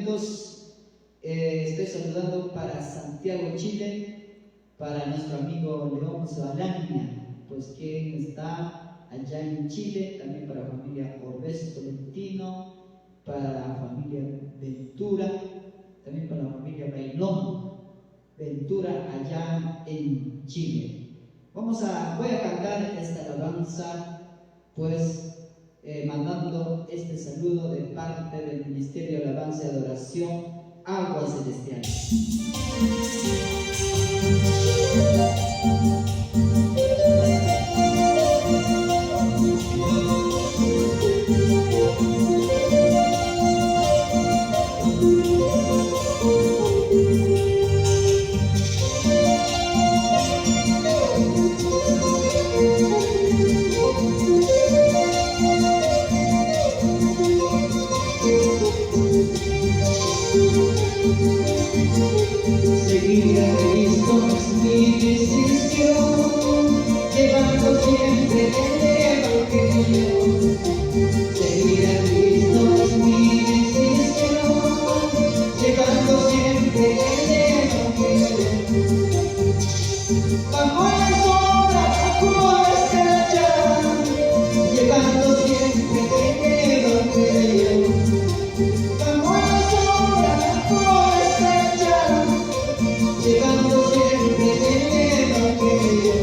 momentos estoy saludando para Santiago, Chile, para nuestro amigo León Zalania, pues quien está allá en Chile, también para la familia Orbesto Tolentino, para la familia Ventura, también para la familia Bailón Ventura allá en Chile. Voy a cantar esta alabanza, pues mandando este saludo de parte del Ministerio de Alabanza y Adoración Aguas Celestiales. Seguir a Cristo es mi decisión, llevando siempre el Evangelio. Seguir a Cristo es mi decisión, llevando siempre el Evangelio. Bajo la sombra, bajo la escarcha, llevando siempre el Evangelio. Bajo la sombra, bajo la escarcha, llevando siempre el Evangelio.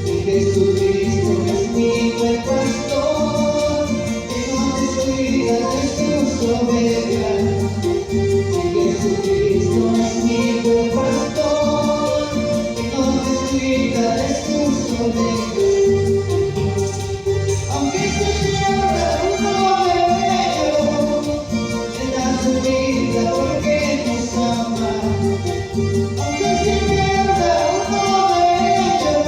Y Jesucristo es mi buen pastor, que no descuida de sus ovejas. Y Jesucristo es mi buen pastor, que no descuida de sus ovejas. Aunque se pierda uno de ellos, Él da su vida porque nos ama. Aunque se pierda uno de ellos,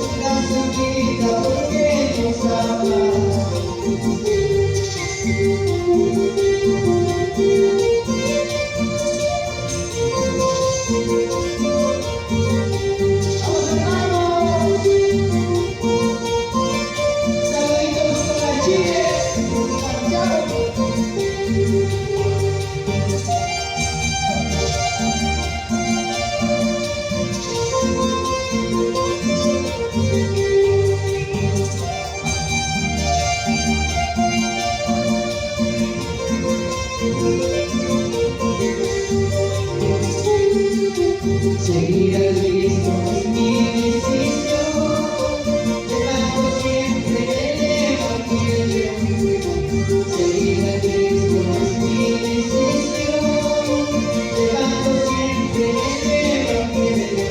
Él da su vida porque nos ama. Vamos hermanos, saluditos para Chile, Santiago. Seguir a Cristo es mi decisión, llevando siempre el Evangelio. Seguir a Cristo es mi decisión, llevando siempre el Evangelio.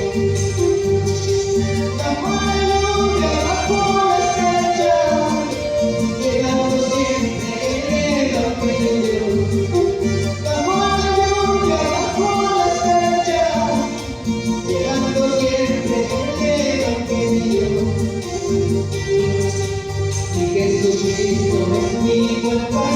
Bajo la lluvia, bajo la escarcha, llevando siempre el Evangelio. Bajo la lluvia, bajo la escarcha, llevando siempre el Evangelio. Y Jesucristo es mi buen pastor.